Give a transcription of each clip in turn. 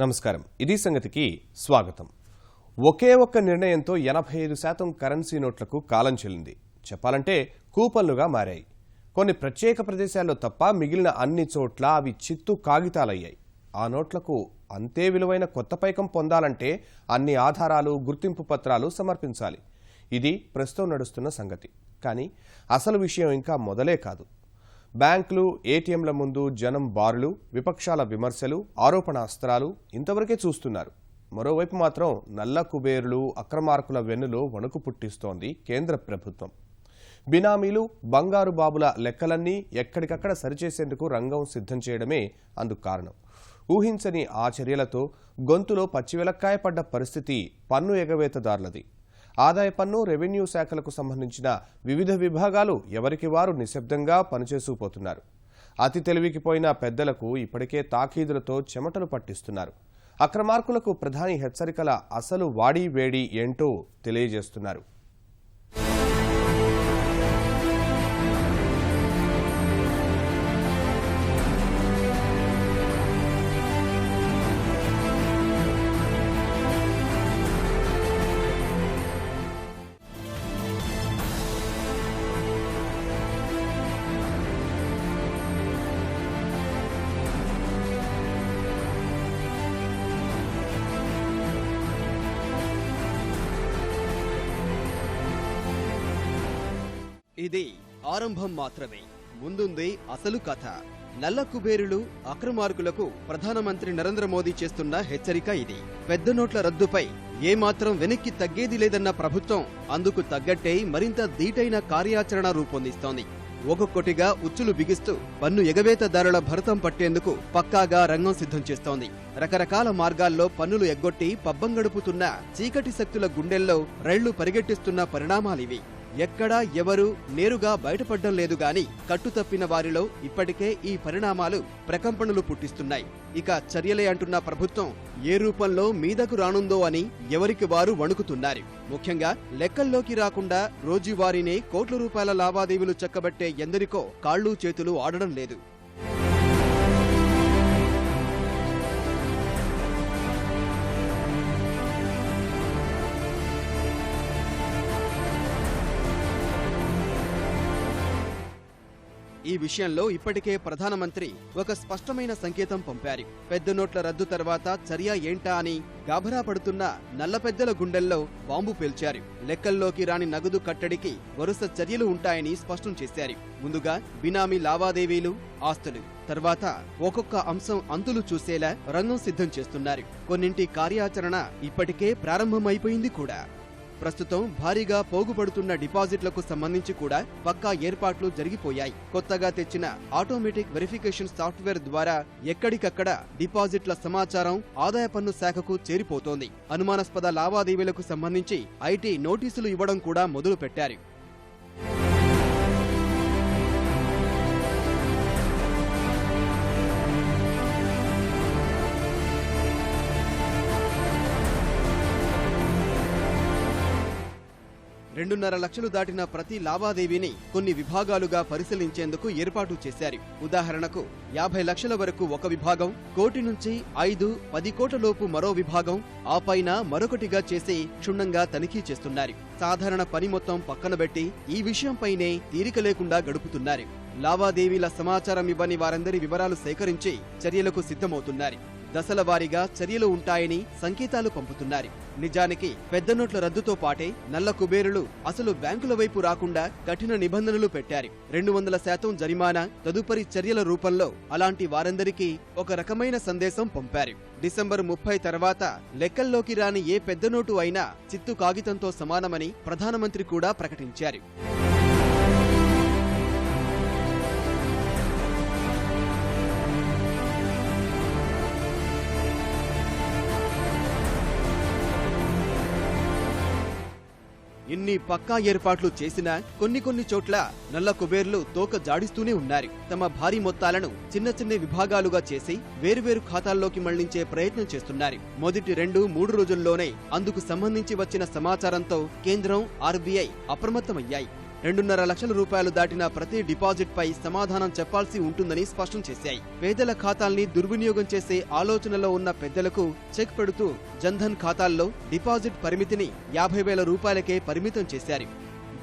నమస్కారం. ఇది సంగతికి స్వాగతం. ఒకే ఒక్క నిర్ణయంతో 85% కరెన్సీ నోట్లకు కాలం చెల్లింది. చెప్పాలంటే కూపన్లుగా మారాయి. కొన్ని ప్రత్యేక ప్రదేశాల్లో తప్ప మిగిలిన అన్ని చోట్ల అవి చిత్తు కాగితాలయ్యాయి. ఆ నోట్లకు అంతే విలువైన కొత్త పైకం పొందాలంటే అన్ని ఆధారాలు, గుర్తింపు పత్రాలు సమర్పించాలి. ఇది ప్రస్తుతం నడుస్తున్న సంగతి. కానీ అసలు విషయం ఇంకా మొదలే కాదు. బ్యాంకులు, ఏటీఎంల ముందు జనం బారులు, విపక్షాల విమర్శలు, ఆరోపణ అస్త్రాలు ఇంతవరకే చూస్తున్నారు. మరోవైపు మాత్రం నల్ల కుబేరులు, అక్రమార్కుల వెన్నులో వణుకు పుట్టిస్తోంది కేంద్ర ప్రభుత్వం. బినామీలు, బంగారు బాబుల లెక్కలన్నీ ఎక్కడికక్కడ సరిచేసేందుకు రంగం సిద్ధం చేయడమే అందుకు కారణం. ఊహించని ఆ చర్యలతో గొంతులో పచ్చివెలక్కాయ పడ్డ పరిస్థితి పన్ను ఎగవేతదారులది. ఆదాయ పన్ను, రెవెన్యూ శాఖలకు సంబంధించిన వివిధ విభాగాలు ఎవరికి వారు నిశ్శబ్దంగా పనిచేసుకుపోతున్నారు. అతి తెలివికిపోయిన పెద్దలకు ఇప్పటికే తాకీదులతో చెమటలు పట్టిస్తున్నారు. అక్రమార్కులకు ప్రధాని హెచ్చరికల అసలు వాడి వేడి ఏంటో తెలియజేస్తున్నారు. ఇది ఆరంభం మాత్రమే. ముందుంది అసలు కథ. నల్ల కుబేరులు, అక్రమార్కులకు ప్రధానమంత్రి నరేంద్ర మోదీ చేస్తున్న హెచ్చరిక ఇది. పెద్ద నోట్ల రద్దుపై ఏమాత్రం వెనక్కి తగ్గేది లేదన్న ప్రభుత్వం అందుకు తగ్గట్టే మరింత ధీటైన కార్యాచరణ రూపొందిస్తోంది. ఒక్కొక్కటిగా ఉచ్చులు బిగిస్తూ పన్ను ఎగవేతదారుల భరతం పట్టేందుకు పక్కాగా రంగం సిద్ధం చేస్తోంది. రకరకాల మార్గాల్లో పన్నులు ఎగ్గొట్టి పబ్బం గడుపుతున్న చీకటి శక్తుల గుండెల్లో రైళ్లు పరిగెట్టిస్తున్న పరిణామాలివి. ఎక్కడా ఎవరూ నేరుగా బయటపడ్డం లేదు గాని కట్టుతప్పిన వారిలో ఇప్పటికే ఈ పరిణామాలు ప్రకంపనలు పుట్టిస్తున్నాయి. ఇక చర్యలే అంటున్న ప్రభుత్వం ఏ రూపంలో మీదకు రానుందో అని ఎవరికి వారు వణుకుతున్నారు. ముఖ్యంగా లెక్కల్లోకి రాకుండా రోజువారీనే కోట్ల రూపాయల లావాదేవీలు చక్కబట్టే ఎందరికో కాళ్లు చేతులు ఆడడం లేదు. ఈ విషయంలో ఇప్పటికే ప్రధానమంత్రి ఒక స్పష్టమైన సంకేతం పంపారు. పెద్ద నోట్ల రద్దు తర్వాత చర్య ఏంటా అని గాభరా పడుతున్న నల్ల పెద్దల గుండెల్లో బాంబు పేల్చారు. లెక్కల్లోకి రాని నగదు కట్టడికి వరుస చర్యలు ఉంటాయని స్పష్టం చేశారు. ముందుగా బినామీ లావాదేవీలు, ఆస్తులు, తర్వాత ఒక్కొక్క అంశం అంతులు చూసేలా రంగం సిద్ధం చేస్తున్నారు. కొన్నింటి కార్యాచరణ ఇప్పటికే ప్రారంభమైపోయింది కూడా. ప్రస్తుతం భారీగా పోగుపడుతున్న డిపాజిట్లకు సంబంధించి కూడా పక్కా ఏర్పాట్లు జరిగిపోయాయి. కొత్తగా తెచ్చిన ఆటోమేటిక్ వెరిఫికేషన్ సాఫ్ట్వేర్ ద్వారా ఎక్కడికక్కడ డిపాజిట్ల సమాచారం ఆదాయ పన్ను శాఖకు చేరిపోతోంది. అనుమానాస్పద లావాదేవీలకు సంబంధించి ఐటీ నోటీసులు ఇవ్వడం కూడా మొదలు పెట్టారు. $2.5 లక్షలు దాటిన ప్రతి లావాదేవీని కొన్ని విభాగాలుగా పరిశీలించేందుకు ఏర్పాటు చేశారు. ఉదాహరణకు 50 లక్షల వరకు ఒక విభాగం, కోటి నుంచి 5-10 కోట్ల లోపు మరో విభాగం, ఆ పైన మరొకటిగా చేసి క్షుణ్ణంగా తనిఖీ చేస్తున్నారు. సాధారణ పని మొత్తం పక్కనబెట్టి ఈ విషయంపైనే తీరిక లేకుండా గడుపుతున్నారు. లావాదేవీల సమాచారం ఇవ్వని వారందరి వివరాలు సేకరించి చర్యలకు సిద్ధమవుతున్నారు. దశల వారీగా చర్యలు ఉంటాయని సంకేతాలు పంపుతున్నారు. నిజానికి పెద్ద నోట్ల రద్దుతో పాటే నల్ల కుబేరులు అసలు బ్యాంకుల వైపు రాకుండా కఠిన నిబంధనలు పెట్టారు. 200% జరిమానా, తదుపరి చర్యల రూపంలో అలాంటి వారందరికీ ఒక రకమైన సందేశం పంపారు. డిసెంబర్ 30 తర్వాత లెక్కల్లోకి రాని ఏ పెద్ద నోటు అయినా చిత్తు కాగితంతో సమానమని ప్రధానమంత్రి కూడా ప్రకటించారు. ఇన్ని పక్కా ఏర్పాట్లు చేసినా కొన్ని చోట్ల నల్ల కుబేర్లు తోక జాడిస్తూనే ఉన్నారు. తమ భారీ మొత్తాలను చిన్న చిన్న విభాగాలుగా చేసి వేరువేరు ఖాతాల్లోకి మళ్లించే ప్రయత్నం చేస్తున్నారు. మొదటి 2-3 రోజుల్లోనే అందుకు సంబంధించి వచ్చిన సమాచారంతో కేంద్రం, ఆర్బీఐ అప్రమత్తమయ్యాయి. 2.5 లక్షల రూపాయలు దాటిన ప్రతి డిపాజిట్ పై సమాధానం చెప్పాల్సి ఉంటుందని స్పష్టం చేశాయి. పేదల ఖాతాల్ని దుర్వినియోగం చేసే ఆలోచనలో ఉన్న పెద్దలకు చెక్ పెడుతూ జన్ధన్ ఖాతాల్లో డిపాజిట్ పరిమితిని 50,000 రూపాయలకే పరిమితం చేశారు.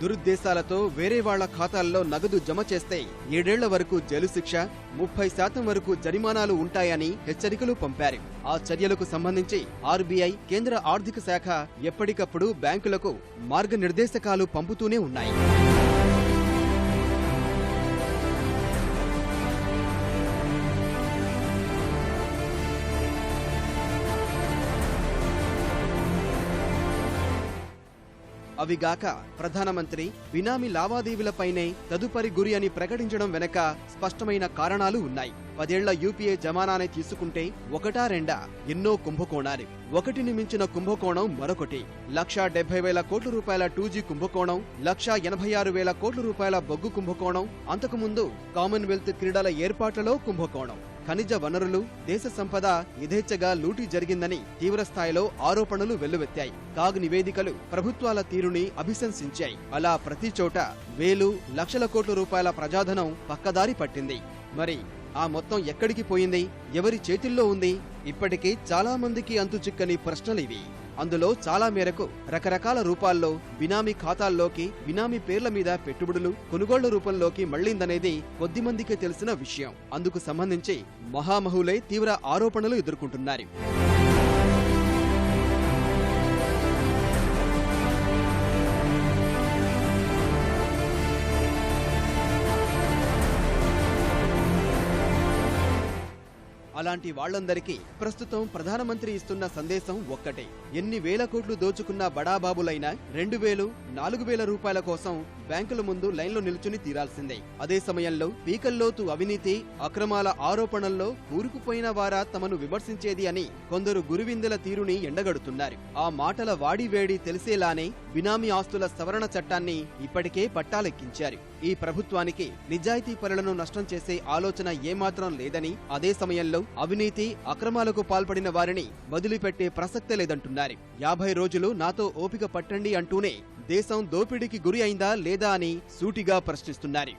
దురుద్దేశాలతో వేరే వాళ్ల ఖాతాల్లో నగదు జమ చేస్తే 7 ఏళ్ల వరకు జైలు శిక్ష, 30% వరకు జరిమానాలు ఉంటాయని హెచ్చరికలు పంపారు. ఆ చర్యలకు సంబంధించి ఆర్బీఐ, కేంద్ర ఆర్థిక శాఖ ఎప్పటికప్పుడు బ్యాంకులకు మార్గనిర్దేశకాలు పంపుతూనే ఉన్నాయి. అవిగాక ప్రధానమంత్రి బినామీ లావాదేవీలపైనే తదుపరి గురి అని ప్రకటించడం వెనక స్పష్టమైన కారణాలు ఉన్నాయి. 10 ఏళ్ల యూపీఏ జమానానే తీసుకుంటే ఒకటా రెండా ఎన్నో కుంభకోణాలు. ఒకటిని మించిన కుంభకోణం మరొకటి. 1,70,000 కోట్ల రూపాయల 2G కుంభకోణం, 1,86,000 కోట్ల రూపాయల బొగ్గు కుంభకోణం, అంతకుముందు కామన్వెల్త్ క్రీడల ఏర్పాట్లలో కుంభకోణం. ఖనిజ వనరులు, దేశ సంపద యథేచ్ఛగా లూటీ జరిగిందని తీవ్రస్థాయిలో ఆరోపణలు వెల్లువెత్తాయి. కాగ్ నివేదికలు ప్రభుత్వాల తీరుని అభిశంసించాయి. అలా ప్రతి చోట వేలు, లక్షల కోట్ల రూపాయల ప్రజాధనం పక్కదారి పట్టింది. మరి ఆ మొత్తం ఎక్కడికి పోయింది? ఎవరి చేతుల్లో ఉంది? ఇప్పటికీ చాలా మందికి అంతుచిక్కని ప్రశ్నలివి. అందులో చాలా మేరకు రకరకాల రూపాల్లో బినామీ ఖాతాల్లోకి, బినామీ పేర్ల మీద పెట్టుబడులు, కొనుగోళ్ల రూపంలోకి మళ్లిందనేది కొద్దిమందికే తెలిసిన విషయం. అందుకు సంబంధించి మహామహులే తీవ్ర ఆరోపణలు ఎదుర్కొంటున్నారు. అలాంటి వాళ్లందరికీ ప్రస్తుతం ప్రధానమంత్రి ఇస్తున్న సందేశం ఒక్కటే. ఎన్ని వేల కోట్లు దోచుకున్న బడాబాబులైనా 2,000, 4,000 రూపాయల కోసం బ్యాంకుల ముందు లైన్లో నిల్చుని తీరాల్సిందే. అదే సమయంలో పీకల్లోతు అవినీతి, అక్రమాల ఆరోపణల్లో కూరుకుపోయిన వారా తమను విమర్శించేది అని కొందరు గురువిందెల తీరుని ఎండగడుతున్నారు. ఆ మాటల వాడివేడి తెలిసేలానే బినామీ ఆస్తుల సవరణ చట్టాన్ని ఇప్పటికే పట్టాలెక్కించారు. ఈ ప్రభుత్వానికి నిజాయితీ పరులను నష్టం చేసే ఆలోచన ఏమాత్రం లేదని, అదే సమయంలో అవినీతి, అక్రమాలకు పాల్పడిన వారిని వదిలిపెట్టే ప్రసక్తే లేదంటున్నారు. 50 రోజులు నాతో ఓపిక పట్టండి అంటూనే దేశం దోపిడీకి గురి అయిందా లేదా అని సూటిగా ప్రశ్నిస్తున్నారు.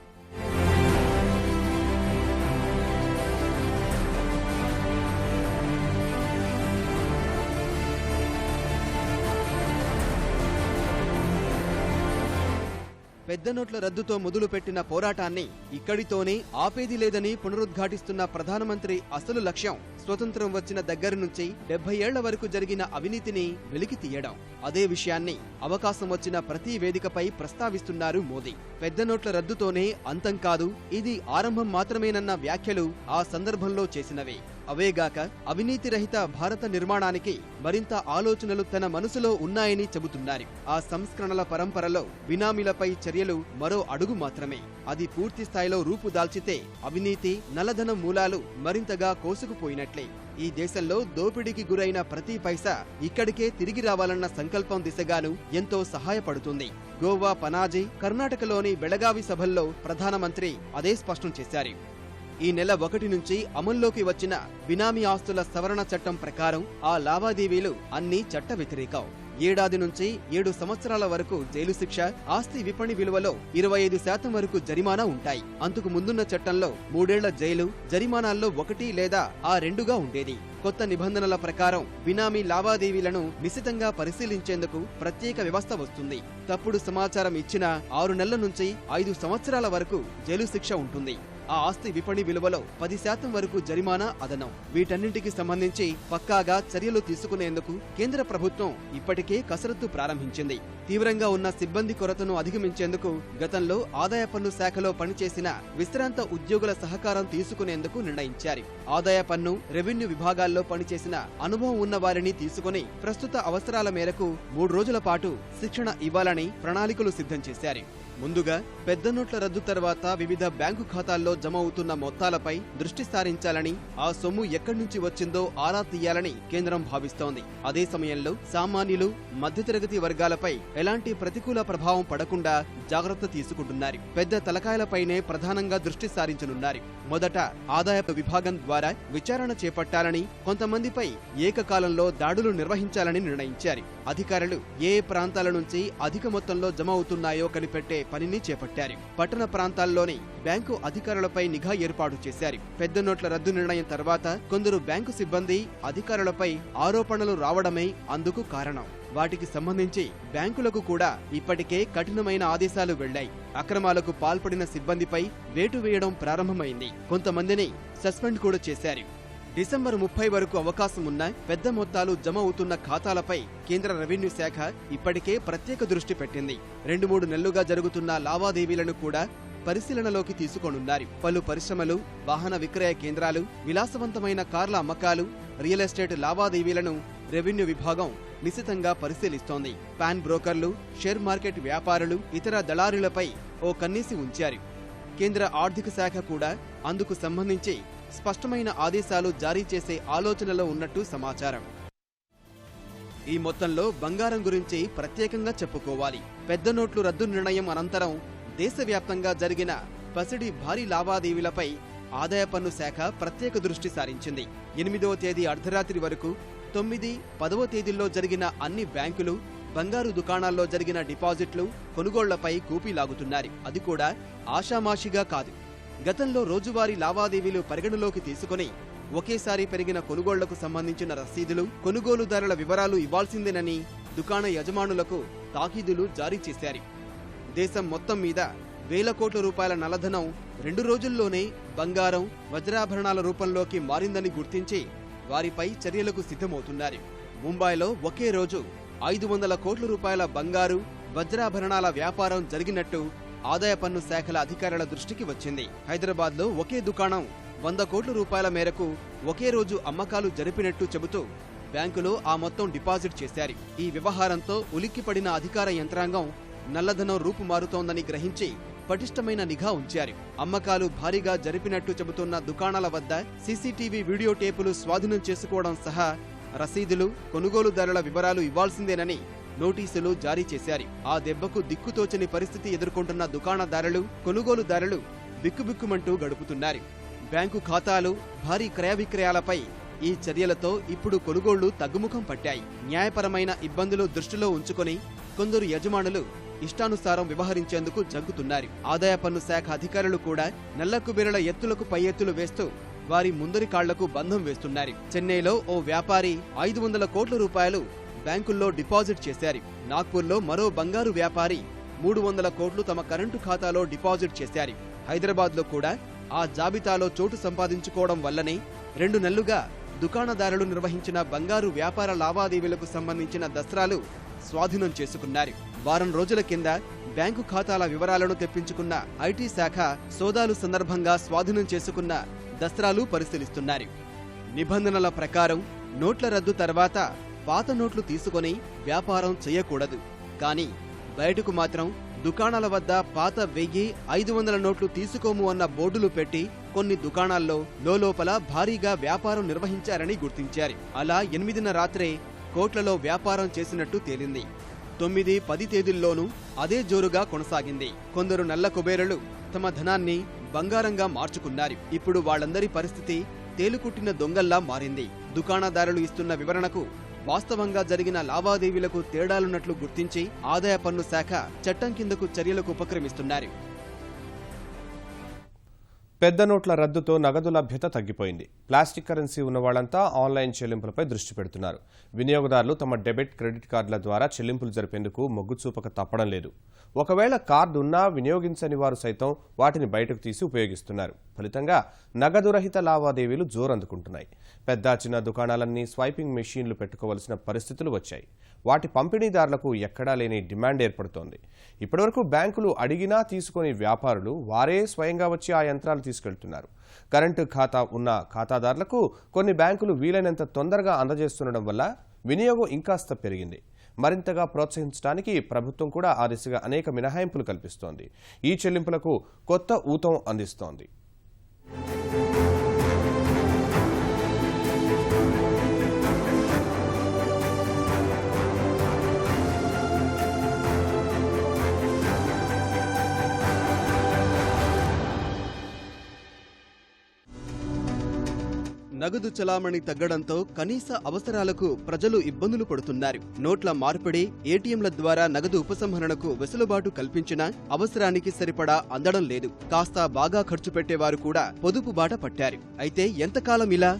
పెద్ద నోట్ల రద్దుతో మొదలుపెట్టిన పోరాటాన్ని ఇక్కడితోనే ఆపేది లేదని పునరుద్ఘాటిస్తున్న ప్రధానమంత్రి అసలు లక్ష్యం స్వతంత్రం వచ్చిన దగ్గర నుంచి 70 ఏళ్ల వరకు జరిగిన అవినీతిని వెలికి తీయడం. అదే విషయాన్ని అవకాశం వచ్చిన ప్రతి వేదికపై ప్రస్తావిస్తున్నారు మోదీ. పెద్ద నోట్ల రద్దుతోనే అంతం కాదు, ఇది ఆరంభం మాత్రమేనన్న వ్యాఖ్యలు ఆ సందర్భంలో చేసినవే. అవేగాక అవినీతి రహిత భారత నిర్మాణానికి మరింత ఆలోచనలు తన మనసులో ఉన్నాయని చెబుతున్నారు. ఆ సంస్కరణల పరంపరలో బినామీలపై చర్యలు మరో అడుగు మాత్రమే. అది పూర్తి స్థాయిలో రూపు దాల్చితే అవినీతి, నల్లధనం మూలాలు మరింతగా కోసుకుపోయినట్లే. ఈ దేశంలో దోపిడీకి గురైన ప్రతి పైసా ఇక్కడికే తిరిగి రావాలన్న సంకల్పం దిశగాను ఎంతో సహాయపడుతుంది. గోవా, పనాజీ, కర్ణాటకలోని బెళగావి సభల్లో ప్రధానమంత్రి అదే స్పష్టం చేశారు. ఈ నెల 1 నుంచి అమల్లోకి వచ్చిన బినామీ ఆస్తుల సవరణ చట్టం ప్రకారం ఆ లావాదేవీలు అన్నీ చట్ట వ్యతిరేకం. ఏడాది నుంచి 7 సంవత్సరాల వరకు జైలు శిక్ష, ఆస్తి విపణి విలువలో 25% వరకు జరిమానా ఉంటాయి. అంతకు ముందున్న చట్టంలో 3 ఏళ్ల జైలు, జరిమానాల్లో 1 లేదా ఆ 2గా ఉండేది. కొత్త నిబంధనల ప్రకారం బినామీ లావాదేవీలను నిశితంగా పరిశీలించేందుకు ప్రత్యేక వ్యవస్థ వస్తుంది. తప్పుడు సమాచారం ఇచ్చిన 6 నెలల నుంచి 5 సంవత్సరాల వరకు జైలు శిక్ష ఉంటుంది. ఆ ఆస్తి విపణి విలువలో 10% వరకు జరిమానా అదనం. వీటన్నింటికి సంబంధించి పక్కాగా చర్యలు తీసుకునేందుకు కేంద్ర ప్రభుత్వం ఇప్పటికే కసరత్తు ప్రారంభించింది. తీవ్రంగా ఉన్న సిబ్బంది కొరతను అధిగమించేందుకు గతంలో ఆదాయ పన్ను శాఖలో పనిచేసిన విశ్రాంత ఉద్యోగుల సహకారం తీసుకునేందుకు నిర్ణయించారు. ఆదాయ పన్ను, రెవెన్యూ విభాగాల్లో పనిచేసిన అనుభవం ఉన్న వారిని తీసుకుని ప్రస్తుత అవసరాల మేరకు 3 రోజుల పాటు శిక్షణ ఇవ్వాలని ప్రణాళికలు సిద్ధం చేశారు. ముందుగా పెద్ద నోట్ల రద్దు తర్వాత వివిధ బ్యాంకు ఖాతాల్లో జమ అవుతున్న మొత్తాలపై దృష్టి సారించాలని, ఆ సొమ్ము ఎక్కడి నుంచి వచ్చిందో ఆరా తీయాలని కేంద్రం భావిస్తోంది. అదే సమయంలో సామాన్యులు, మధ్యతరగతి వర్గాలపై ఎలాంటి ప్రతికూల ప్రభావం పడకుండా జాగ్రత్త తీసుకుంటున్నారు. పెద్ద తలకాయలపైనే ప్రధానంగా దృష్టి సారించనున్నారు. మొదట ఆదాయపు విభాగం ద్వారా విచారణ చేపట్టాలని, కొంతమందిపై ఏకకాలంలో దాడులు నిర్వహించాలని నిర్ణయించారు. అధికారులు ఏ ప్రాంతాల నుంచి అధిక మొత్తంలో జమ అవుతున్నాయో కనిపెట్టే పనిని చేపట్టారు. పట్టణ ప్రాంతాల్లోని బ్యాంకు అధికారులపై నిఘా ఏర్పాటు చేశారు. పెద్ద నోట్ల రద్దు నిర్ణయం తర్వాత కొందరు బ్యాంకు సిబ్బంది అధికారులపై ఆరోపణలు రావడమే అందుకు కారణం. వాటికి సంబంధించి బ్యాంకులకు కూడా ఇప్పటికే కఠినమైన ఆదేశాలు వెళ్లాయి. అక్రమాలకు పాల్పడిన సిబ్బందిపై వేటు వేయడం ప్రారంభమైంది. కొంతమందిని సస్పెండ్ కూడా చేశారు. డిసెంబర్ 30 వరకు అవకాశం ఉన్న పెద్ద మొత్తాలు జమ అవుతున్న ఖాతాలపై కేంద్ర రెవెన్యూ శాఖ ఇప్పటికే ప్రత్యేక దృష్టి పెట్టింది. 2-3 నెలలుగా జరుగుతున్న లావాదేవీలను కూడా పరిశీలనలోకి తీసుకోనున్నారు. పలు పరిశ్రమలు, వాహన విక్రయ కేంద్రాలు, విలాసవంతమైన కార్ల అమ్మకాలు, రియల్ ఎస్టేట్ లావాదేవీలను రెవెన్యూ విభాగం నిశితంగా పరిశీలిస్తోంది. పాన్ బ్రోకర్లు, షేర్ మార్కెట్ వ్యాపారులు, ఇతర దళారులపై ఓ కన్నీసి ఉంచారు. కేంద్ర ఆర్థిక శాఖ కూడా అందుకు సంబంధించి స్పష్టమైన ఆదేశాలు జారీ చేసే ఆలోచనలో ఉన్నట్టు సమాచారం. ఈ మొత్తంలో బంగారం గురించి ప్రత్యేకంగా చెప్పుకోవాలి. పెద్ద నోట్లు రద్దు నిర్ణయం అనంతరం దేశవ్యాప్తంగా జరిగిన పసిడి భారీ లావాదేవీలపై ఆదాయ పన్ను శాఖ ప్రత్యేక దృష్టి సారించింది. 8వ తేదీ అర్ధరాత్రి వరకు 9, 10వ తేదీల్లో జరిగిన అన్ని బ్యాంకులు, బంగారు దుకాణాల్లో జరిగిన డిపాజిట్లు, కొనుగోళ్లపై కూపీలాగుతున్నారు. అది కూడా ఆషామాషిగా కాదు. గతంలో రోజువారీ లావాదేవీలు పరిగణలోకి తీసుకుని ఒకేసారి పెరిగిన కొనుగోళ్లకు సంబంధించిన రసీదులు, కొనుగోలుదారుల వివరాలు ఇవ్వాల్సిందేనని దుకాణ యజమానులకు తాకీదులు జారీ చేశారు. దేశం మొత్తం మీద వేల కోట్ల రూపాయల నల్లధనం 2 రోజుల్లోనే బంగారం, వజ్రాభరణాల రూపంలోకి మారిందని గుర్తించి వారిపై చర్యలకు సిద్ధమవుతున్నారు. ముంబైలో ఒకే రోజు 500 కోట్ల రూపాయల బంగారు, వజ్రాభరణాల వ్యాపారం జరిగినట్టు ఆదాయ పన్ను శాఖల అధికారుల దృష్టికి వచ్చింది. హైదరాబాద్లో ఒకే దుకాణం 100 కోట్ల రూపాయల మేరకు ఒకే రోజు అమ్మకాలు జరిపినట్టు చెబుతూ బ్యాంకులో ఆ మొత్తం డిపాజిట్ చేశారు. ఈ వ్యవహారంతో ఉలిక్కిపడిన అధికార యంత్రాంగం నల్లధనం రూపుమారుతోందని గ్రహించి పటిష్టమైన నిఘా ఉంచారు. అమ్మకాలు భారీగా జరిపినట్టు చెబుతున్న దుకాణాల వద్ద సీసీటీవీ వీడియో టేపులు స్వాధీనం చేసుకోవడం సహా రసీదులు, కొనుగోలుదారుల వివరాలు ఇవ్వాల్సిందేనని నోటీసులు జారీ చేశారు. ఆ దెబ్బకు దిక్కుతోచని పరిస్థితి ఎదుర్కొంటున్న దుకాణదారులు, కొనుగోలుదారులు బిక్కుబిక్కుమంటూ గడుపుతున్నారు. బ్యాంకు ఖాతాలు, భారీ క్రయ విక్రయాలపై ఈ చర్యలతో ఇప్పుడు కొనుగోళ్లు తగ్గుముఖం పట్టాయి. న్యాయపరమైన ఇబ్బందులు దృష్టిలో ఉంచుకొని కొందరు యజమానులు ఇష్టానుసారం వ్యవహరించేందుకు జంకుతున్నారు. ఆదాయ పన్ను శాఖ అధికారులు కూడా నల్ల కుబేరుల ఎత్తులకు పై ఎత్తులు వేస్తూ వారి ముందరి కాళ్లకు బంధం వేస్తున్నారు. చెన్నైలో ఓ వ్యాపారి 500 కోట్ల రూపాయలు బ్యాంకుల్లో డిపాజిట్ చేశారు. నాగ్పూర్లో మరో బంగారు వ్యాపారి 300 కోట్లు తమ కరెంటు ఖాతాలో డిపాజిట్ చేశారు. హైదరాబాద్లో కూడా ఆ జాబితాలో చోటు సంపాదించుకోవడం వల్లనే 2 నెలలుగా దుకాణదారులు నిర్వహించిన బంగారు వ్యాపార లావాదేవీలకు సంబంధించిన దస్త్రాలు స్వాధీనం చేసుకున్నారు. వారం రోజుల కింద బ్యాంకు ఖాతాల వివరాలను తెప్పించుకున్న ఐటీ శాఖ సోదాలు సందర్భంగా స్వాధీనం చేసుకున్న దస్త్రాలు పరిశీలిస్తున్నారు. నిబంధనల ప్రకారం నోట్ల రద్దు తర్వాత పాత నోట్లు తీసుకొని వ్యాపారం చేయకూడదు. కానీ బయటకు మాత్రం దుకాణాల వద్ద పాత 1000, 500 నోట్లు తీసుకోము అన్న బోర్డులు పెట్టి కొన్ని దుకాణాల్లో లోపల భారీగా వ్యాపారం నిర్వహించారని గుర్తించారు. అలా 8న రాత్రే కోట్లలో వ్యాపారం చేసినట్టు తేలింది. 9, 10 తేదీల్లోనూ అదే జోరుగా కొనసాగింది. కొందరు నల్ల కుబేరులు తమ ధనాన్ని బంగారంగా మార్చుకున్నారు. ఇప్పుడు వాళ్ళందరి పరిస్థితి తేలుకుట్టిన దొంగల్లా మారింది. దుకాణదారులు ఇస్తున్న వివరణకు వాస్తవంగా జరిగిన లావాదేవీలకు తేడాలున్నట్లు గుర్తించి ఆదాయ పన్ను శాఖ చట్టం కిందకు చర్యలకు ఉపక్రమిస్తున్నారు. పెద్ద నోట్ల రద్దుతో నగదు లభ్యత తగ్గిపోయింది. ప్లాస్టిక్ కరెన్సీ ఉన్న వాళ్లంతా ఆన్లైన్ చెల్లింపులపై దృష్టి పెడుతున్నారు. వినియోగదారులు తమ డెబిట్, క్రెడిట్ కార్డుల ద్వారా చెల్లింపులు జరిపేందుకు మొగ్గు చూపక తప్పడం లేదు. ఒకవేళ కార్డు ఉన్నా వినియోగించని వారు సైతం వాటిని బయటకు తీసి ఉపయోగిస్తున్నారు. ఫలితంగా నగదు రహిత లావాదేవీలు జోరందుకుంటున్నాయి. పెద్ద చిన్న దుకాణాలన్నీ స్వైపింగ్ మెషీన్లు పెట్టుకోవలసిన పరిస్థితులు వచ్చాయి. వాటి పంపిణీదారులకు ఎక్కడా లేని డిమాండ్ ఏర్పడుతోంది. ఇప్పటివరకు బ్యాంకులు అడిగినా తీసుకుని వ్యాపారులు వారే స్వయంగా వచ్చి ఆ యంత్రాలు తీసుకెళ్తున్నారు. కరెంటు ఖాతా ఉన్న ఖాతాదారులకు కొన్ని బ్యాంకులు వీలైనంత తొందరగా అందజేస్తుండడం వల్ల వినియోగం ఇంకాస్త పెరిగింది. మరింతగా ప్రోత్సహించడానికి ప్రభుత్వం కూడా ఆ దిశగా అనేక మినహాయింపులు కల్పిస్తోంది. ఈ చెల్లింపులకు కొత్త ఊతం అందిస్తోంది. నగదు చలామణి తగ్గడంతో కనీస అవసరాలకు ప్రజలు ఇబ్బందులు పడుతున్నారు. నోట్ల మార్పిడి, ఏటీఎంల ద్వారా నగదు ఉపసంహరణకు వెసులుబాటు కల్పించినా అవసరానికి సరిపడా అందడం లేదు. కాస్త బాగా ఖర్చు పెట్టేవారు కూడా పొదుపు బాట పట్టారు. అయితే ఎంతకాలం ఇలా?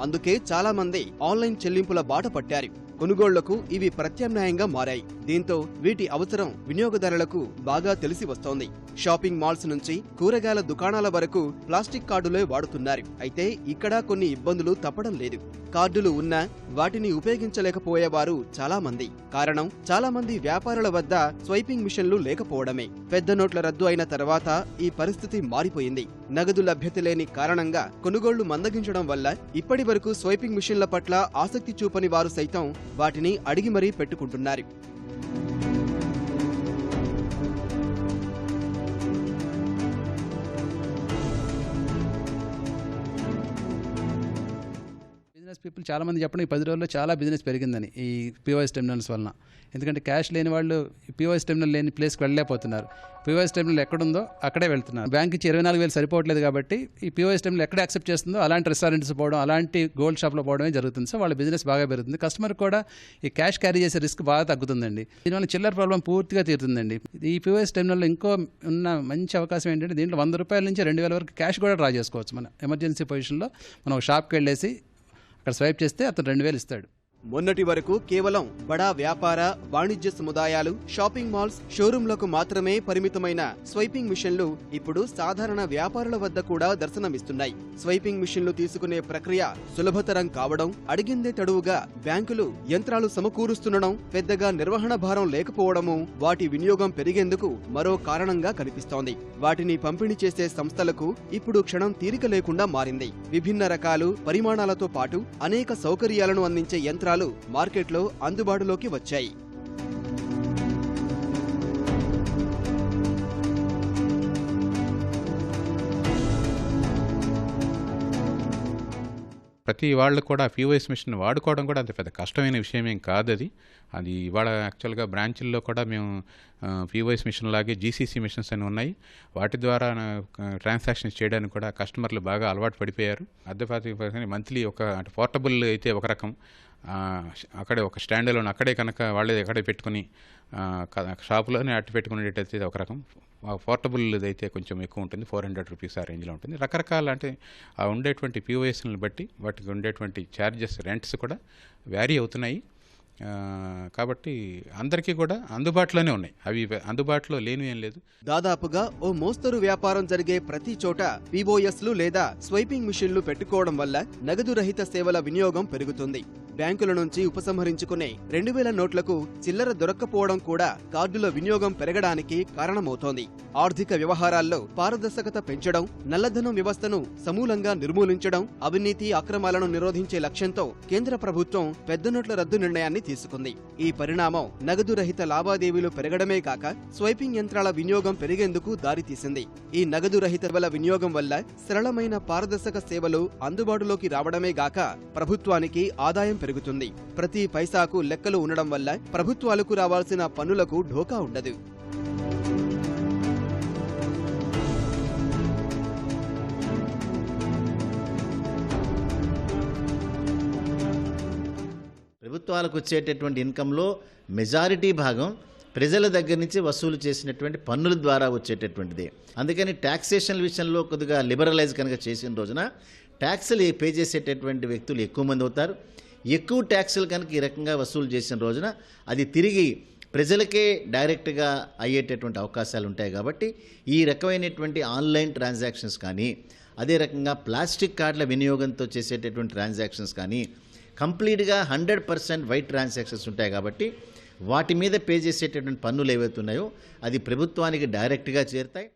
అందుకే చాలా మంది ఆన్లైన్ చెల్లింపుల బాట పట్టారు. కొనుగోళ్లకు ఇవి ప్రత్యామ్నాయంగా మారాయి. దీంతో వీటి అవసరం వినియోగదారులకు బాగా తెలిసి వస్తోంది. షాపింగ్ మాల్స్ నుంచి కూరగాయల దుకాణాల వరకు ప్లాస్టిక్ కార్డులే వాడుతున్నారు. అయితే ఇక్కడ కొన్ని ఇబ్బందులు తప్పడం లేదు. కార్డులు ఉన్నా వాటిని ఉపయోగించలేకపోయేవారు చాలా మంది. కారణం, చాలా మంది వ్యాపారుల వద్ద స్వైపింగ్ మిషన్లు లేకపోవడమే. పెద్ద నోట్ల రద్దు అయిన తర్వాత ఈ పరిస్థితి మారిపోయింది. నగదు లభ్యత లేని కారణంగా కొనుగోళ్లు మందగించడం వల్ల ఇప్పటి వరకు స్వైపింగ్ మిషన్ల పట్ల ఆసక్తి చూపని వారు సైతం వాటిని అడిగి మరీ పెట్టుకుంటున్నారు. బిజినెస్ పీపుల్ చాలా మంది చెప్పడం ఈ 10 రోజుల్లో చాలా బిజినెస్ పెరిగిందని ఈ POS టెర్మినల్స్ వలన. ఎందుకంటే క్యాష్ లేని వాళ్ళు POS టెర్మినల్ లేని ప్లేస్కి వెళ్ళలేకపోతున్నారు. POS టెర్మినల్ ఎక్కడుందో అక్కడే వెళ్తున్నారు. బ్యాంక్ ఇచ్చి 24,000 సరిపోవట్లేదు కాబట్టి ఈ POS టెర్మినల్ ఎక్కడ యాక్సెప్ట్ చేస్తుందో అలాంటి రెస్టారెంట్స్ పోవడం, అలాంటి గోల్డ్ షాప్లో పోవడమే జరుగుతుంది. సో వాళ్ళ బిజినెస్ బాగా పెరుగుతుంది. కస్టమర్ కూడా ఈ క్యాష్ క్యారీ చేసే రిస్క్ బాగా తగ్గుతుందండి. దీనివల్ల చిల్లర ప్రాబ్లం పూర్తిగా తీరుతుందండి. ఈ POS టెర్మినల్లో ఇంకో ఉన్న మంచి అవకాశం ఏంటంటే దీంట్లో ₹100 నుంచి 2,000 వరకు క్యాష్ కూడా డ్రా చేసుకోవచ్చు. మన ఎమర్జెన్సీ పొజిషన్లో మనం ఒక షాప్కి వెళ్ళేసి అక్కడ స్వైప్ చేస్తే అతను 2,000 ఇస్తాడు. మొన్నటి వరకు కేవలం బడా వ్యాపార, వాణిజ్య సముదాయాలు, షాపింగ్ మాల్స్, షోరూంలకు మాత్రమే పరిమితమైన స్వైపింగ్ మిషన్లు ఇప్పుడు సాధారణ వ్యాపారుల వద్ద కూడా దర్శనమిస్తున్నాయి. స్వైపింగ్ మిషన్లు తీసుకునే ప్రక్రియ సులభతరం కావడం, అడిగిందే తడువుగా బ్యాంకులు యంత్రాలు సమకూరుస్తుండడం, పెద్దగా నిర్వహణ భారం లేకపోవడము వాటి వినియోగం పెరిగేందుకు మరో కారణంగా కనిపిస్తోంది. వాటిని పంపిణీ చేసే సంస్థలకు ఇప్పుడు క్షణం తీరిక లేకుండా మారింది. విభిన్న రకాలు, పరిమాణాలతో పాటు అనేక సౌకర్యాలను అందించే యంత్రాలు మార్కెట్లో అందుబాటులోకి వచ్చాయి. ప్రతి వాళ్ళు కూడా POS మిషన్ వాడుకోవడం కూడా అంత పెద్ద కష్టమైన విషయం ఏం కాదు. అది ఇవాళ యాక్చువల్గా బ్రాంచుల్లో కూడా మేము POS మిషన్ లాగే GCC మిషన్స్ అని ఉన్నాయి. వాటి ద్వారా ట్రాన్సాక్షన్స్ చేయడానికి కూడా కస్టమర్లు బాగా అలవాటు పడిపోయారు. అద్దెపాతి మంత్లీ అంటే పోర్టబుల్ అయితే ఒక రకం, అక్కడే ఒక స్టాండ్లో అక్కడే కనుక వాళ్ళే ఎక్కడే పెట్టుకుని షాపులోనే అట్టు పెట్టుకునేటైతే ఒక రకం. పోర్టబుల్ అయితే కొంచెం ఎక్కువ ఉంటుంది, ₹400 ఆ రేంజ్లో ఉంటుంది. రకరకాల అంటే ఉండేటువంటి POSలను బట్టి వాటికి ఉండేటువంటి ఛార్జెస్, రెంట్స్ కూడా వ్యారీ అవుతున్నాయి. కాబట్టి అందరికీ కూడా అందుబాటులోనే ఉన్నాయి. అవి అందుబాటులో లేనివి ఏం లేదు. దాదాపుగా ఓ మోస్తరు వ్యాపారం జరిగే ప్రతి చోట POSలు లేదా స్వైపింగ్ మిషన్లు పెట్టుకోవడం వల్ల నగదు రహిత సేవల వినియోగం పెరుగుతుంది. బ్యాంకుల నుంచి ఉపసంహరించుకునే 2,000 నోట్లకు చిల్లర దొరక్కపోవడం కూడా కార్డుల వినియోగం పెరగడానికి కారణమవుతోంది. ఆర్థిక వ్యవహారాల్లో పారదర్శకత పెంచడం, నల్లధనం వ్యవస్థను సమూలంగా నిర్మూలించడం, అవినీతి అక్రమాలను నిరోధించే లక్ష్యంతో కేంద్ర ప్రభుత్వం పెద్ద నోట్ల రద్దు నిర్ణయాన్ని తీసుకుంది. ఈ పరిణామం నగదు రహిత లావాదేవీలు పెరగడమే కాక స్వైపింగ్ యంత్రాల వినియోగం పెరిగేందుకు దారితీసింది. ఈ నగదు రహిత వినియోగం వల్ల సరళమైన పారదర్శక సేవలు అందుబాటులోకి రావడమే గాక ప్రభుత్వానికి ఆదాయం పెరుగుతుంది. ప్రతి పైసాకు లెక్కలు ఉండడం వల్ల ప్రభుత్వాలకు రావాల్సిన పన్నులకు ఢోకా ఉండదు. ప్రభుత్వాలకు వచ్చేటటువంటి ఇన్కంలో మెజారిటీ భాగం ప్రజల దగ్గర నుంచి వసూలు చేసినటువంటి పన్నుల ద్వారా వచ్చేటటువంటిది. అందుకని ట్యాక్సేషన్ విషయంలో కొద్దిగా లిబరలైజ్ కనుక చేసిన రోజున ట్యాక్సులు పే చేసేటటువంటి వ్యక్తులు ఎక్కువ మంది అవుతారు. ఎక్కువ ట్యాక్సులు కనుక ఈ రకంగా వసూలు చేసిన రోజున అది తిరిగి ప్రజలకే డైరెక్ట్గా అయ్యేటటువంటి అవకాశాలు ఉంటాయి. కాబట్టి ఈ రకమైనటువంటి ఆన్లైన్ ట్రాన్సాక్షన్స్ కానీ, అదే రకంగా ప్లాస్టిక్ కార్డుల వినియోగంతో చేసేటటువంటి ట్రాన్సాక్షన్స్ కానీ కంప్లీట్గా 100% వైట్ ట్రాన్సాక్షన్స్ ఉంటాయి. కాబట్టి వాటి మీద పే చేసేటటువంటి పన్నులు ఏవైతున్నాయో అది ప్రభుత్వానికి డైరెక్ట్గా చేరుతాయి.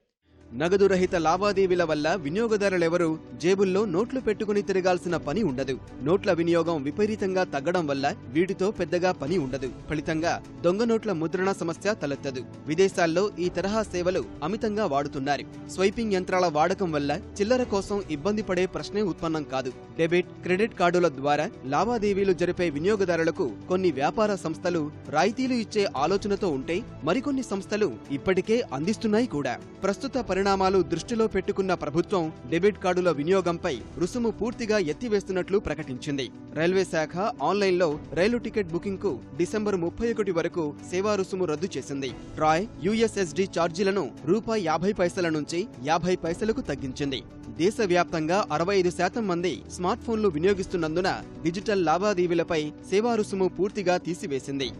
నగదు రహిత లావాదేవీల వల్ల వినియోగదారులెవరూ జేబుల్లో నోట్లు పెట్టుకుని తిరగాల్సిన పని ఉండదు. నోట్ల వినియోగం విపరీతంగా తగ్గడం వల్ల వీటితో పెద్దగా పని ఉండదు. ఫలితంగా దొంగ నోట్ల ముద్రణ సమస్య తలెత్తదు. విదేశాల్లో ఈ తరహా సేవలు అమితంగా వాడుతున్నారు. స్వైపింగ్ యంత్రాల వాడకం వల్ల చిల్లర కోసం ఇబ్బంది పడే ప్రశ్నే ఉత్పన్నం కాదు. డెబిట్, క్రెడిట్ కార్డుల ద్వారా లావాదేవీలు జరిపే వినియోగదారులకు కొన్ని వ్యాపార సంస్థలు రాయితీలు ఇచ్చే ఆలోచనతో ఉంటే మరికొన్ని సంస్థలు ఇప్పటికే అందిస్తున్నాయి కూడా. ప్రస్తుత పరిణామాలు దృష్టిలో పెట్టుకున్న ప్రభుత్వం డెబిట్ కార్డుల వినియోగంపై రుసుము పూర్తిగా ఎత్తివేస్తున్నట్లు ప్రకటించింది. రైల్వే శాఖ ఆన్లైన్లో రైలు టికెట్ బుకింగ్ కు డిసెంబర్ 31 వరకు సేవా రుసుము రద్దు చేసింది. ట్రాయ్, యుఎస్ఎస్డి ఛార్జీలను ₹50 నుంచి 50 పైసలకు తగ్గించింది. దేశవ్యాప్తంగా 65% మంది స్మార్ట్ ఫోన్లు వినియోగిస్తున్నందున డిజిటల్ లావాదేవీలపై సేవా రుసుము పూర్తిగా తీసివేసింది.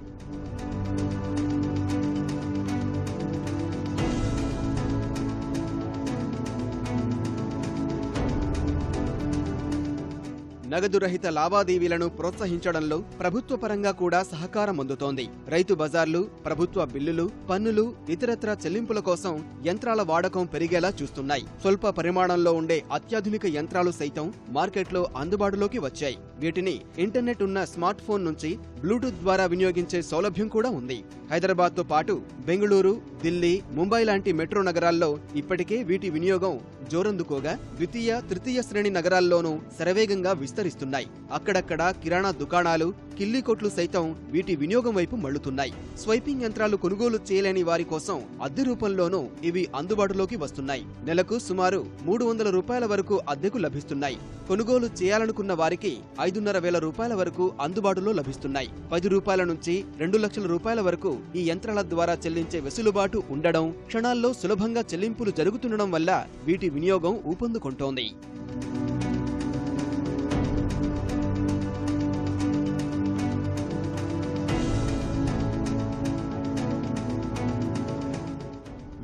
నగదు రహిత లావాదేవీలను ప్రోత్సహించడంలో ప్రభుత్వ పరంగా కూడా సహకారం అందుతోంది. రైతు బజార్లు, ప్రభుత్వ బిల్లులు, పన్నులు, ఇతరత్రా చెల్లింపుల కోసం యంత్రాల వాడకం పెరిగేలా చూస్తున్నాయి. స్వల్ప పరిమాణంలో ఉండే అత్యాధునిక యంత్రాలు సైతం మార్కెట్లో అందుబాటులోకి వచ్చాయి. వీటిని ఇంటర్నెట్ ఉన్న స్మార్ట్ ఫోన్ నుంచి బ్లూటూత్ ద్వారా వినియోగించే సౌలభ్యం కూడా ఉంది. హైదరాబాద్తో పాటు బెంగళూరు, ఢిల్లీ, ముంబై లాంటి మెట్రో నగరాల్లో ఇప్పటికే వీటి వినియోగం జోరందుకోగా ద్వితీయ, తృతీయ శ్రేణి నగరాల్లోనూ శరవేగంగా విస్తరిస్తున్నాయి. అక్కడక్కడ కిరాణా దుకాణాలు, కిల్లీ కొట్లు సైతం వీటి వినియోగం వైపు మళ్లుతున్నాయి. స్వైపింగ్ యంత్రాలు కొనుగోలు చేయలేని వారి కోసం అద్దె రూపంలోనూ ఇవి అందుబాటులోకి వస్తున్నాయి. నెలకు సుమారు ₹300 వరకు అద్దెకు లభిస్తున్నాయి. కొనుగోలు చేయాలనుకున్న వారికి ₹5,500 వరకు అందుబాటులో లభిస్తున్నాయి. ₹10 నుంచి ₹2 లక్షల వరకు ఈ యంత్రాల ద్వారా చెల్లించే వెసులుబాటు ఉండడం, క్షణాల్లో సులభంగా చెల్లింపులు జరుగుతుండడం వల్ల వీటి వినియోగం ఊపందుకుంటోంది.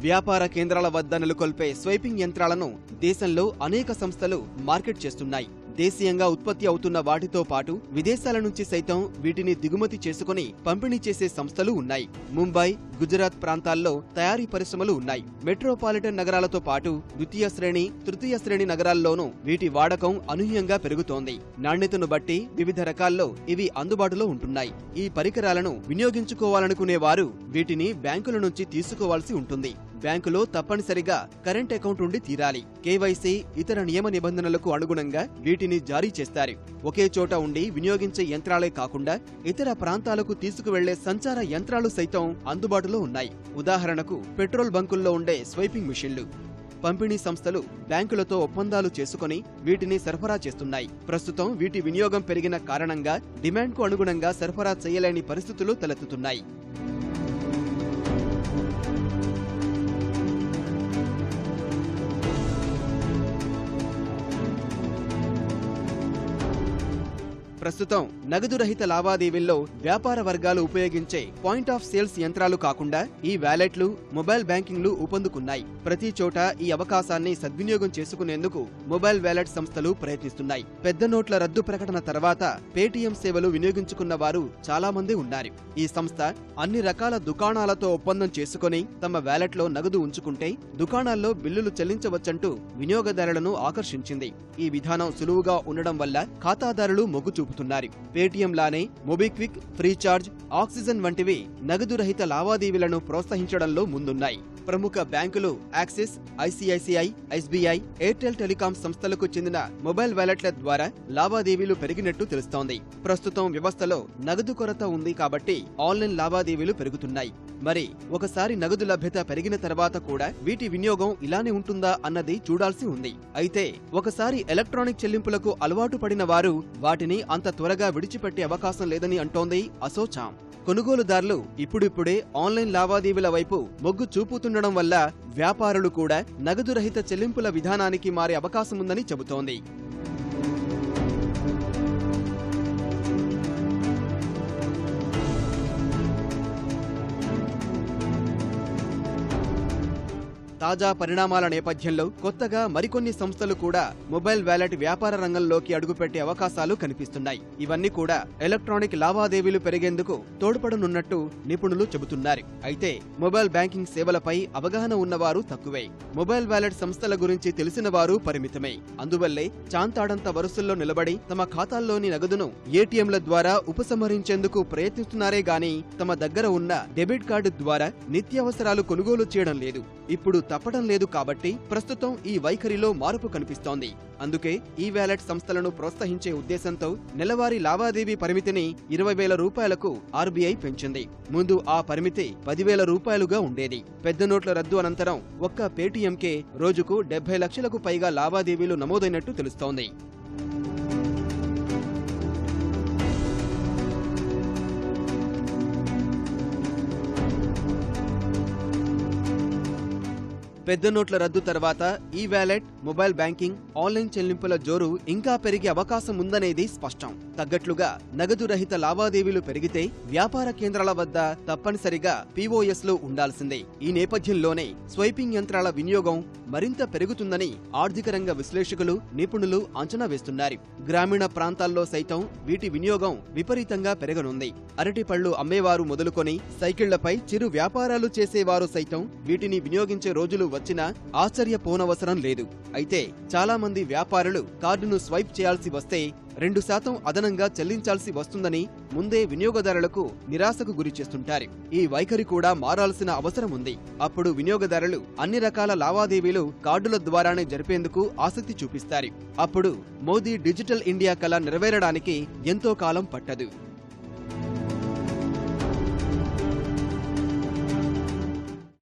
వ్యాపార కేంద్రాల వద్ద నెలకొల్పే స్వైపింగ్ యంత్రాలను దేశంలో అనేక సంస్థలు మార్కెట్ చేస్తున్నాయి. దేశీయంగా ఉత్పత్తి అవుతున్న వాటితో పాటు విదేశాల నుంచి సైతం వీటిని దిగుమతి చేసుకుని పంపిణీ చేసే సంస్థలు ఉన్నాయి. ముంబై, గుజరాత్ ప్రాంతాల్లో తయారీ పరిశ్రమలు ఉన్నాయి. మెట్రోపాలిటన్ నగరాలతో పాటు ద్వితీయ శ్రేణి, తృతీయ శ్రేణి నగరాల్లోనూ వీటి వాడకం అనూహ్యంగా పెరుగుతోంది. నాణ్యతను బట్టి వివిధ రకాల్లో ఇవి అందుబాటులో ఉంటున్నాయి. ఈ పరికరాలను వినియోగించుకోవాలనుకునే వారు వీటిని బ్యాంకుల నుంచి తీసుకోవాల్సి ఉంటుంది. బ్యాంకులో తప్పనిసరిగా కరెంట్ అకౌంట్ ఉండి తీరాలి. కేవైసీ, ఇతర నియమ నిబంధనలకు అనుగుణంగా వీటిని జారీ చేస్తారు. ఒకే చోట ఉండి వినియోగించే యంత్రాలే కాకుండా ఇతర ప్రాంతాలకు తీసుకువెళ్లే సంచార యంత్రాలు సైతం అందుబాటులో ఉన్నాయి. ఉదాహరణకు పెట్రోల్ బంకుల్లో ఉండే స్వైపింగ్ మిషన్లు. పంపిణీ సంస్థలు బ్యాంకులతో ఒప్పందాలు చేసుకుని వీటిని సరఫరా చేస్తున్నాయి. ప్రస్తుతం వీటి వినియోగం పెరిగిన కారణంగా డిమాండ్కు అనుగుణంగా సరఫరా చేయలేని పరిస్థితులు తలెత్తుతున్నాయి. ప్రస్తుతం నగదు రహిత లావాదేవీల్లో వ్యాపార వర్గాలు ఉపయోగించే పాయింట్ ఆఫ్ సేల్స్ యంత్రాలు కాకుండా ఈ వ్యాలెట్లు, మొబైల్ బ్యాంకింగ్లు ఊపందుకున్నాయి. ప్రతి చోట ఈ అవకాశాన్ని సద్వినియోగం చేసుకునేందుకు మొబైల్ వ్యాలెట్ సంస్థలు ప్రయత్నిస్తున్నాయి. పెద్ద నోట్ల రద్దు ప్రకటన తర్వాత పేటీఎం సేవలు వినియోగించుకున్న వారు చాలా మంది ఉన్నారు. ఈ సంస్థ అన్ని రకాల దుకాణాలతో ఒప్పందం చేసుకుని తమ వ్యాలెట్లో నగదు ఉంచుకుంటే దుకాణాల్లో బిల్లులు చెల్లించవచ్చంటూ వినియోగదారులను ఆకర్షించింది. ఈ విధానం సులువుగా ఉండడం వల్ల ఖాతాదారులు మొగ్గు చూపుతున్నారు. పేటీఎం లానే మొబిక్విక్, ఫ్రీచార్జ్, ఆక్సిజన్ వంటివి నగదు రహిత లావాదేవీలను ప్రోత్సహించడంలో ముందున్నాయి. ప్రముఖ బ్యాంకులు axis, ICICI, SBI, Airtel telecom సంస్థలకు చెందిన మొబైల్ వ్యాలెట్ల ద్వారా లావాదేవీలు పెరిగినట్టు తెలుస్తోంది. ప్రస్తుతం వ్యవస్థలో నగదు కొరత ఉంది కాబట్టి ఆన్లైన్ లావాదేవీలు పెరుగుతున్నాయి. మరి ఒకసారి నగదు లభ్యత పెరిగిన తర్వాత కూడా వీటి వినియోగం ఇలానే ఉంటుందా అన్నది చూడాల్సి ఉంది. అయితే ఒకసారి ఎలక్ట్రానిక్ చెల్లింపులకు అలవాటు పడిన వారు వాటిని అంత త్వరగా విడిచిపెట్టే అవకాశం లేదని అంటోంది అసోచామ్. కొనుగోలుదారులు ఇప్పుడిప్పుడే ఆన్లైన్ లావాదేవీల వైపు మొగ్గు చూపుతుండడం వల్ల వ్యాపారులు కూడా నగదు రహిత చెల్లింపుల విధానానికి మారే అవకాశముందని చెబుతోంది. తాజా పరిణామాల నేపథ్యంలో కొత్తగా మరికొన్ని సంస్థలు కూడా మొబైల్ వ్యాలెట్ వ్యాపార రంగంలోకి అడుగుపెట్టే అవకాశాలు కనిపిస్తున్నాయి. ఇవన్నీ కూడా ఎలక్ట్రానిక్ లావాదేవీలు పెరిగేందుకు తోడ్పడనున్నట్టు నిపుణులు చెబుతున్నారు. అయితే మొబైల్ బ్యాంకింగ్ సేవలపై అవగాహన ఉన్నవారు తక్కువే. మొబైల్ వ్యాలెట్ సంస్థల గురించి తెలిసిన వారు పరిమితమే. అందువల్లే చాంతాడంత వరుసల్లో నిలబడి తమ ఖాతాల్లోని నగదును ఏటీఎంల ద్వారా ఉపసంహరించేందుకు ప్రయత్నిస్తున్నారే గాని తమ దగ్గర ఉన్న డెబిట్ కార్డు ద్వారా నిత్యావసరాలు కొనుగోలు చేయడం లేదు. ఇప్పుడు తప్పడం లేదు కాబట్టి ప్రస్తుతం ఈ వైఖరిలో మార్పు కనిపిస్తోంది. అందుకే ఈ వ్యాలెట్ సంస్థలను ప్రోత్సహించే ఉద్దేశంతో నెలవారీ లావాదేవీ పరిమితిని 20,000 రూపాయలకు ఆర్బీఐ పెంచింది. ముందు ఆ పరిమితి 10,000 రూపాయలుగా ఉండేది. పెద్ద నోట్ల రద్దు అనంతరం ఒక్క పేటీఎంకే రోజుకు 70 లక్షలకు పైగా లావాదేవీలు నమోదైనట్టు తెలుస్తోంది. పెద్ద నోట్ల రద్దు తర్వాత ఈ వ్యాలెట్, మొబైల్ బ్యాంకింగ్, ఆన్లైన్ చెల్లింపుల జోరు ఇంకా పెరిగే అవకాశం ఉందనేది స్పష్టం. తగ్గట్లుగా నగదు రహిత లావాదేవీలు పెరిగితే వ్యాపార కేంద్రాల వద్ద తప్పనిసరిగా POSలు ఉండాల్సిందే. ఈ నేపథ్యంలోనే స్వైపింగ్ యంత్రాల వినియోగం మరింత పెరుగుతుందని ఆర్థిక రంగ విశ్లేషకులు, నిపుణులు అంచనా వేస్తున్నారు. గ్రామీణ ప్రాంతాల్లో సైతం వీటి వినియోగం విపరీతంగా పెరగనుంది. అరటిపళ్లు అమ్మేవారు మొదలుకొని సైకిళ్లపై చిరు వ్యాపారాలు చేసేవారు సైతం వీటిని వినియోగించే రోజులు వచ్చినా ఆశ్చర్యపోనవసరం లేదు. అయితే చాలా మంది వ్యాపారులు కార్డును స్వైప్ చేయాల్సి వస్తే 2% అదనంగా చెల్లించాల్సి వస్తుందని ముందే వినియోగదారులకు నిరాశకు గురి చేస్తుంటారు. ఈ వైఖరి కూడా మారాల్సిన అవసరం ఉంది. అప్పుడు వినియోగదారులు అన్ని రకాల లావాదేవీలు కార్డుల ద్వారానే జరిపేందుకు ఆసక్తి చూపిస్తారు. అప్పుడు మోదీ డిజిటల్ ఇండియా కల నెరవేరడానికి ఎంతో కాలం పట్టదు.